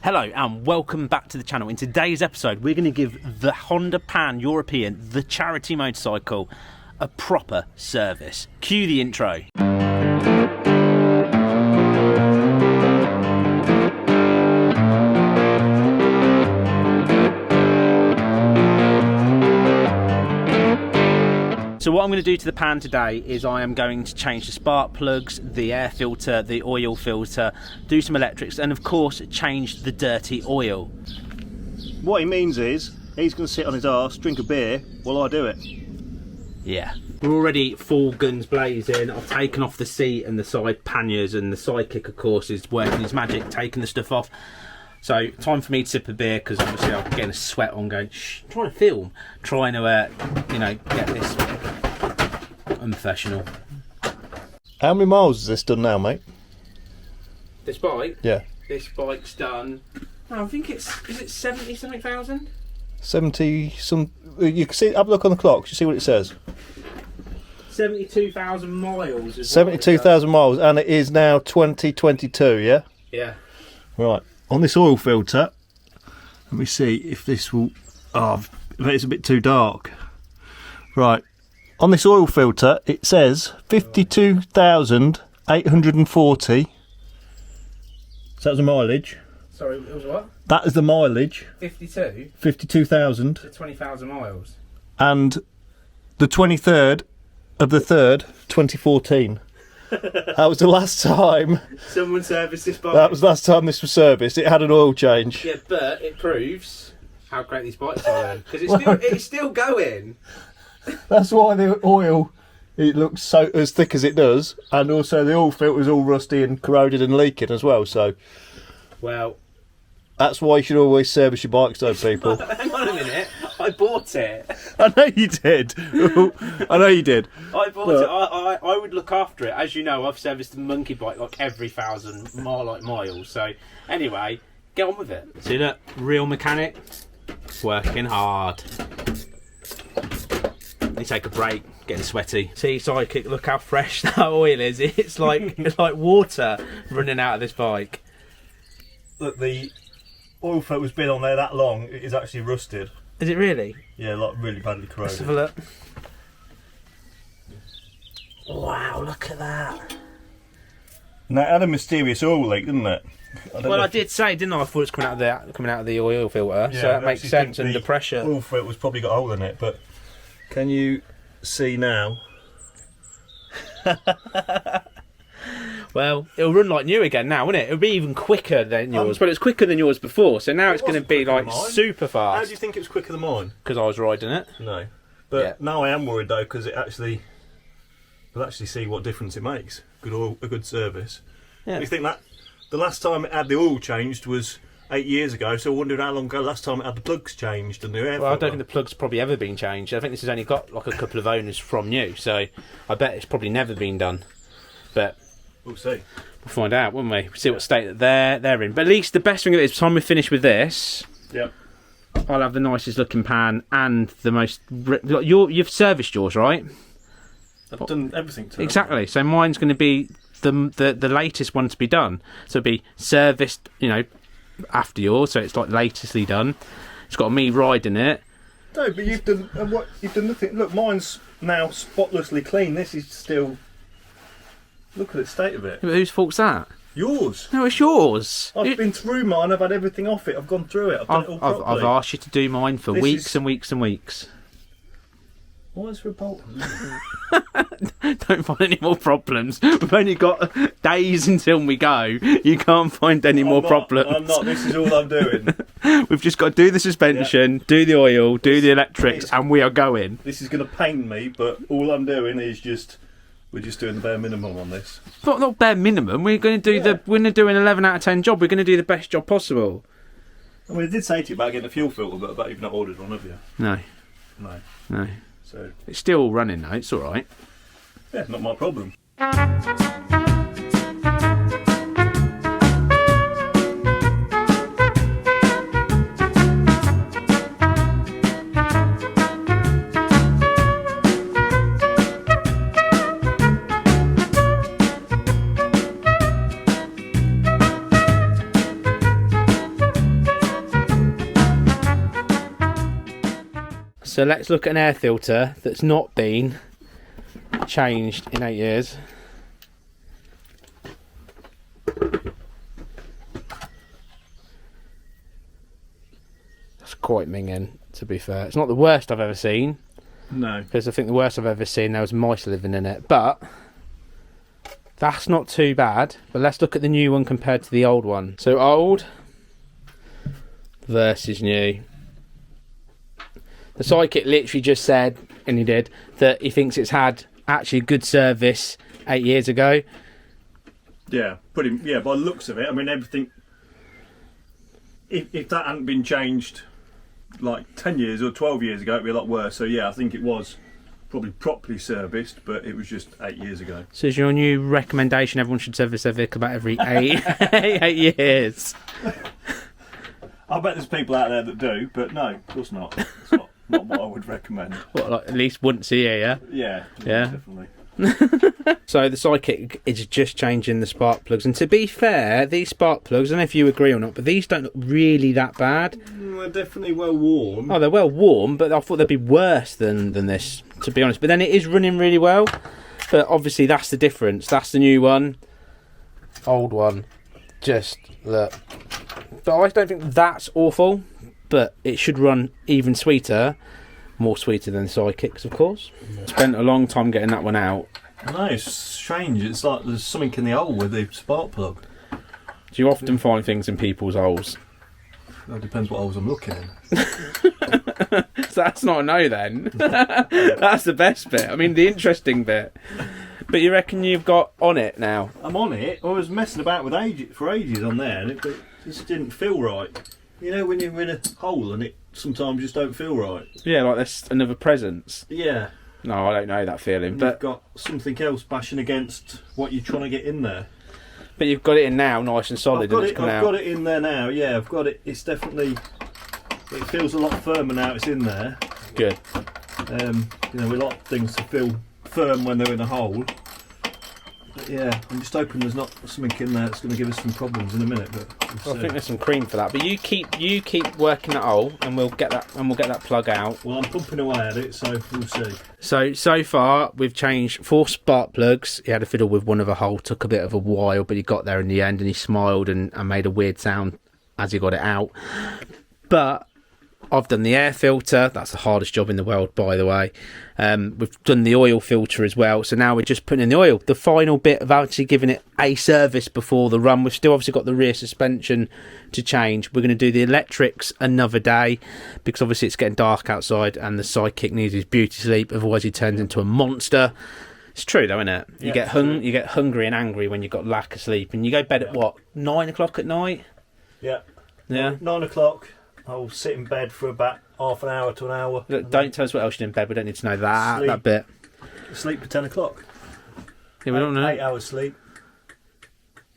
Hello and welcome back to the channel. In today's episode we're going to give the Honda Pan-European, the charity motorcycle, a proper service. Cue the intro. So what I'm going to do to the Pan today is I am going to change the spark plugs, the air filter, the oil filter, do some electrics, and of course change the dirty oil. What he means is he's going to sit on his arse, drink a beer while I do it. Yeah. We're already full guns blazing. I've taken off the seat and the side panniers, and the sidekick of course is working his magic, taking the stuff off. So time for me to sip a beer, because obviously I'm getting a sweat on going, shh, trying to film, trying to get this unprofessional. How many miles has this done now, mate? This bike? Yeah. This bike's done, I think is it 70 something thousand? 70 some, you can see, have a look on the clock, you see what it says. 72,000 miles. 72,000 miles, and it is now 2022, yeah? Yeah. Right. On this oil filter, let me see if this will, oh, it's a bit too dark. Right, on this oil filter it says 52,840. So that's the mileage. Sorry, it was what? That is the mileage. 52? 52,000. 20,000 miles. And the 23rd of the 3rd, 2014. That was the last time. Someone serviced this bike. That was the last time this was serviced. It had an oil change. Yeah, but it proves how great these bikes are then. Because it's still going. That's why the oil, it looks so as thick as it does, and also the oil filter's all rusty and corroded and leaking as well. So, well, that's why you should always service your bikes, though, people. Hang on a minute, I bought it. I know you did. I know you did. I bought it. I would look after it. As you know, I've serviced the monkey bike like every 1,000 miles. So anyway, get on with it. See that? Real mechanic, working hard. You take a break, getting sweaty. See, sidekick, look how fresh that oil is. It's like water running out of this bike. Look, the oil filter's been on there that long, it is actually rusted. Is it really? Yeah, like really badly corroded. Let's have a look. Wow, look at that. Now, it had a mysterious oil leak, didn't it? I did say, didn't I? I thought it was coming out of the oil filter, yeah, so that makes sense under pressure. The oil filter's probably got a hole in it, but can you see now? Well, it'll run like new again now, won't it? It'll be even quicker than yours. Well, it's quicker than yours before, so now it's going to be like super fast. How do you think it was quicker than mine? Because I was riding it. No, but now I am worried though, because we'll actually see what difference it makes. Good oil, a good service. Yeah. You think that the last time it had the oil changed was 8 years ago, so I wondered how long ago last time it had the plugs changed and the air. Well, I don't think the plug's probably ever been changed. I think this has only got like a couple of owners from new, so I bet it's probably never been done. But we'll see. We'll find out, won't we? We'll see what state that they're in. But at least the best thing of it is, by the time we finish with this, I'll have the nicest looking Pan and the most. You've serviced yours, right? I've done everything to it. Exactly. So mine's going to be the latest one to be done. So it'll be serviced, after yours. So it's like latestly done. It's got me riding it. No, but you've done nothing. Look, mine's now spotlessly clean. This is still. Look at the state of it. Yeah, but whose fault's that? Yours. No, it's yours. I've been through mine. I've had everything off it. I've gone through it. I've done it all properly. I've asked you to do mine for weeks and weeks and weeks. Why is there a problem? Don't find any more problems. We've only got days until we go. You can't find any more problems. I'm not. This is all I'm doing. We've just got to do the suspension, do the oil, do the electrics, and we are going. This is going to pain me, but all I'm doing is we're just doing the bare minimum on this. Not bare minimum. We're going to do we're going to do an 11 out of 10 job. We're going to do the best job possible. I mean, I did say to you about getting a fuel filter, but I bet you've not ordered one, have you? No. So it's still running though. It's all right. Yeah, not my problem. So let's look at an air filter that's not been changed in 8 years. That's quite minging, to be fair. It's not the worst I've ever seen. No. Because I think the worst I've ever seen, there was mice living in it. But that's not too bad. But let's look at the new one compared to the old one. So old versus new. The Sidekick literally just said, and he did, that he thinks it's had actually good service 8 years ago. Yeah, by the looks of it, I mean, everything. If that hadn't been changed like 10 years or 12 years ago, it'd be a lot worse. So yeah, I think it was probably properly serviced, but it was just 8 years ago. So is your new recommendation everyone should service their vehicle about every 8 years? I bet there's people out there that do, but no, of course not. It's not what I would recommend. What, like at least once a year, yeah? Yeah. Definitely. So the Sidekick is just changing the spark plugs, and to be fair, these spark plugs, I don't know if you agree or not, but these don't look really that bad. They're definitely well warm. Oh, they're well warm, but I thought they'd be worse than this, to be honest. But then it is running really well. But obviously that's the difference. That's the new one. Old one. Just look. But I don't think that's awful, but it should run even sweeter. More sweeter than the Sidekicks, of course. Spent a long time getting that one out. I know, it's strange. It's like there's something in the hole with the spark plug. Do you often find things in people's holes? Well, it depends what holes I'm looking in. So that's not a no then. That's the best bit. I mean, the interesting bit. But you reckon you've got on it now? I'm on it. I was messing about with for ages on there, and it just didn't feel right. You know, when you're in a hole and it sometimes just don't feel right. Yeah, like there's another presence. Yeah. No, I don't know that feeling. But you've got something else bashing against what you're trying to get in there. But you've got it in now, nice and solid. I've got it in there now. Yeah, I've got it. It's definitely. It feels a lot firmer now. It's in there. Good. You know, we like things to feel firm when they're in a hole. But yeah, I'm just hoping there's not something in there that's going to give us some problems in a minute. But I think there's some cream for that. But you keep working that hole, and we'll get that plug out. Well, I'm pumping away at it, so we'll see. So far we've changed 4 spark plugs. He had a fiddle with one of a hole. Took a bit of a while, but he got there in the end, and he smiled and made a weird sound as he got it out. But I've done the air filter. That's the hardest job in the world, by the way. We've done the oil filter as well. So now we're just putting in the oil. The final bit of actually giving it a service before the run. We've still obviously got the rear suspension to change. We're going to do the electrics another day because obviously it's getting dark outside and the Sidekick needs his beauty sleep. Otherwise he turns into a monster. It's true though, isn't it? You get hungry and angry when you've got lack of sleep. And you go to bed at what, 9 o'clock at night? Yeah. Yeah. 9 o'clock. I'll sit in bed for about half an hour to an hour. Look, don't tell us what else you're in bed. We don't need to know that bit. Sleep at 10 o'clock. Yeah, we don't know. 8 hours sleep.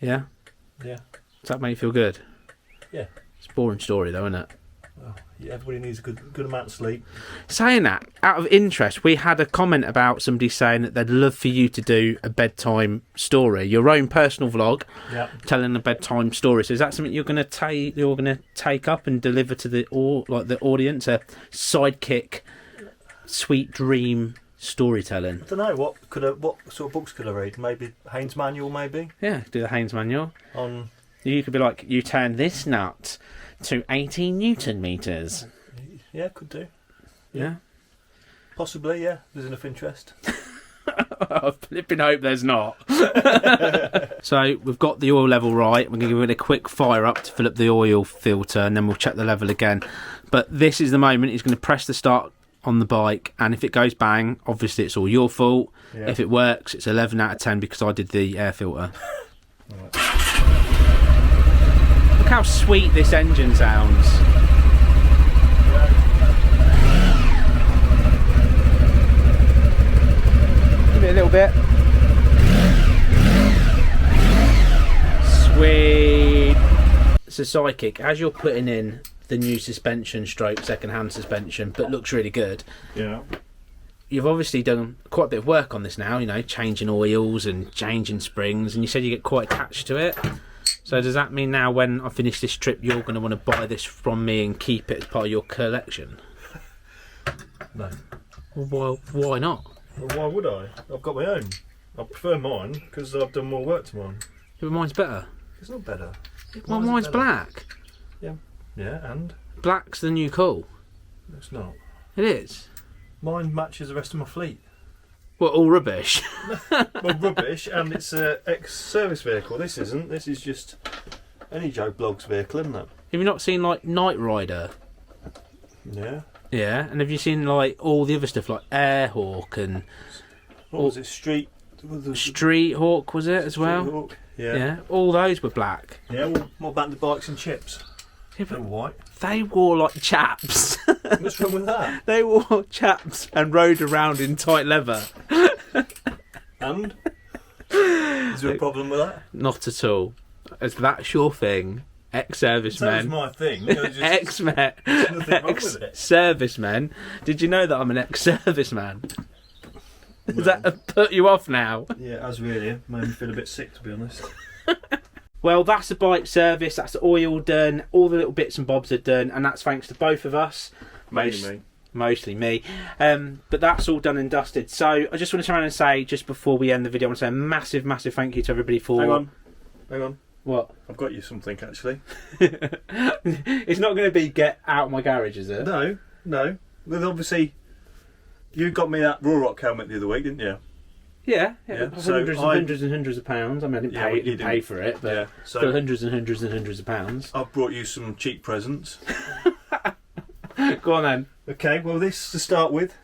Yeah? Yeah. Does that make you feel good? Yeah. It's a boring story though, isn't it? Well, yeah, everybody needs a good amount of sleep. Saying that, out of interest, we had a comment about somebody saying that they'd love for you to do a bedtime story, your own personal vlog, telling a bedtime story. So is that something you're going to take up and deliver to the audience, a Sidekick sweet dream storytelling? I don't know what sort of books could I read? Maybe Haynes Manual, maybe. Yeah, do the Haynes Manual. On you could be like, you turn this nut to 18 Newton meters. Yeah, could do. Yeah. Possibly, yeah. There's enough interest. I flipping hope there's not. So we've got the oil level right. We're going to give it a quick fire up to fill up the oil filter, and then we'll check the level again. But this is the moment he's going to press the start on the bike, and if it goes bang, obviously it's all your fault. Yeah. If it works, it's 11 out of 10 because I did the air filter. Right. Look how sweet this engine sounds. Give it a little bit. Sweet. So Sidekick, as you're putting in the new suspension stroke second-hand suspension, but looks really good. Yeah. You've obviously done quite a bit of work on this now, you know, changing oils and changing springs, and you said you get quite attached to it. So does that mean now when I finish this trip you're going to want to buy this from me and keep it as part of your collection? No. Well, why not? Well, why would I? I've got my own. I prefer mine because I've done more work to mine. Yeah, but mine's better. It's not better. Well, mine's black. Yeah. Yeah, and? Black's the new cool. It's not. It is. Mine matches the rest of my fleet. Well, all rubbish. Well, rubbish, and it's a ex-service vehicle. This isn't. This is just any Joe Blogg's vehicle, isn't it? Have you not seen like Knight Rider? Yeah. Yeah, and have you seen like all the other stuff like Airhawk and What was it? Street Hawk was it as well? Hawk. Yeah. Yeah, all those were black. Yeah. Well, what about the bikes and chips? Yeah, They're but white. they wore like chaps. What's wrong with that? They wore chaps and rode around in tight leather. And? Is there a problem with that? Not at all. As that's your thing, That ex-servicemen. was my thing. It was just, Ex-men. there's nothing wrong with it. Ex-servicemen. Did you know that I'm an ex-serviceman? Does that put you off now? Yeah, as really. Made me feel a bit sick, to be honest. Well, that's the bike service, that's the oil done, all the little bits and bobs are done, and that's thanks to both of us. Mostly me. But that's all done and dusted. So I just want to turn around and say, just before we end the video, I want to say a massive, massive thank you to everybody for... Hang on. What? I've got you something, actually. It's not going to be get out my garage, is it? No. Well, obviously, you got me that Raw Rock helmet the other week, didn't you? Yeah. So hundreds and hundreds of pounds. I mean, I didn't pay for it, but yeah. So still hundreds and hundreds and hundreds of pounds. I've brought you some cheap presents. Go on then. Okay, well, this to start with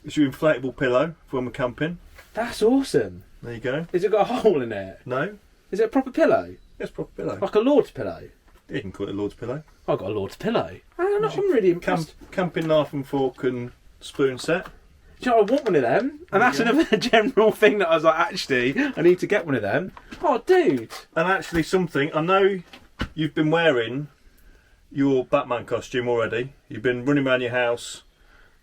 is your inflatable pillow for when we're camping. That's awesome. There you go. Has it got a hole in it? No, Is it a proper pillow? it's a proper pillow. Like a Lord's pillow? You can call it a Lord's pillow. I've got a Lord's pillow. I'm really impressed. Camping knife and fork and spoon set. Do you know, I want one of them. And that's another general thing that I was like, actually, I need to get one of them. Oh, dude. And actually something, I know you've been wearing your Batman costume already. You've been running around your house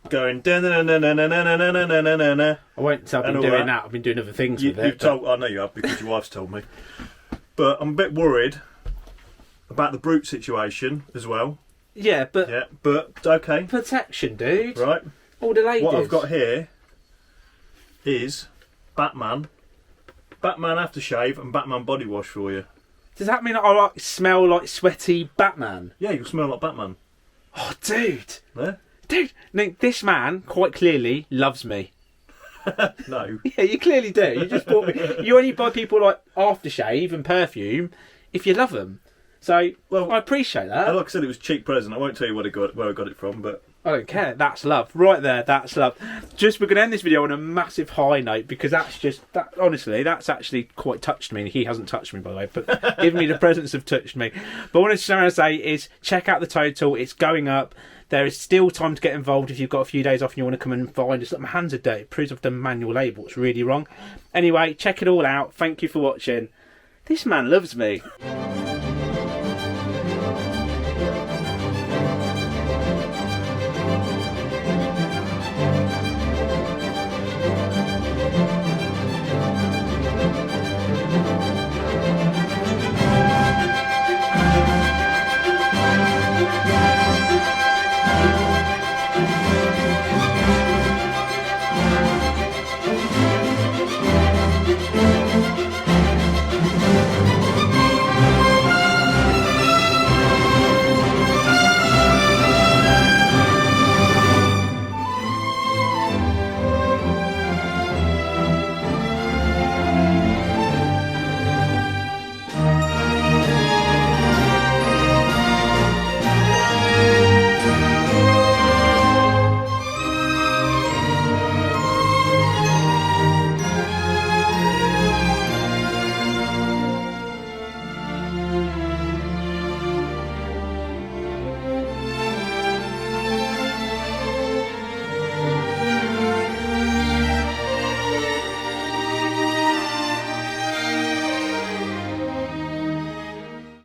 going da-na-na-na-na-na-na-na-na-na-na. I won't say I've been And all doing that. that. I've been doing other things You, with it. you've told, I know you have because your wife's told me. But I'm a bit worried about the brute situation as well. Yeah, but Yeah, but okay. protection, dude. Right. All the ladies. What I've got here is Batman aftershave and Batman body wash for you. Does that mean I like smell like sweaty Batman? Yeah, you'll smell like Batman. Oh, dude. There? Dude, Nick, this man quite clearly loves me. No. Yeah, you clearly do. You just bought me. You only buy people like aftershave and perfume if you love them. So, Well, I appreciate that. Like I said, it was a cheap present. I won't tell you where I got it from, but I don't care. That's love. Right there, that's love. Just, we're going to end this video on a massive high note because that's just, that. Honestly, that's actually quite touched me. He hasn't touched me, by the way, but giving me the presents have touched me. But what I'm trying to say is check out the total. It's going up. There is still time to get involved if you've got a few days off and you want to come and find us. Look, my hands are dirty. It proves I've done manual labour. It's really wrong. Anyway, check it all out. Thank you for watching. This man loves me.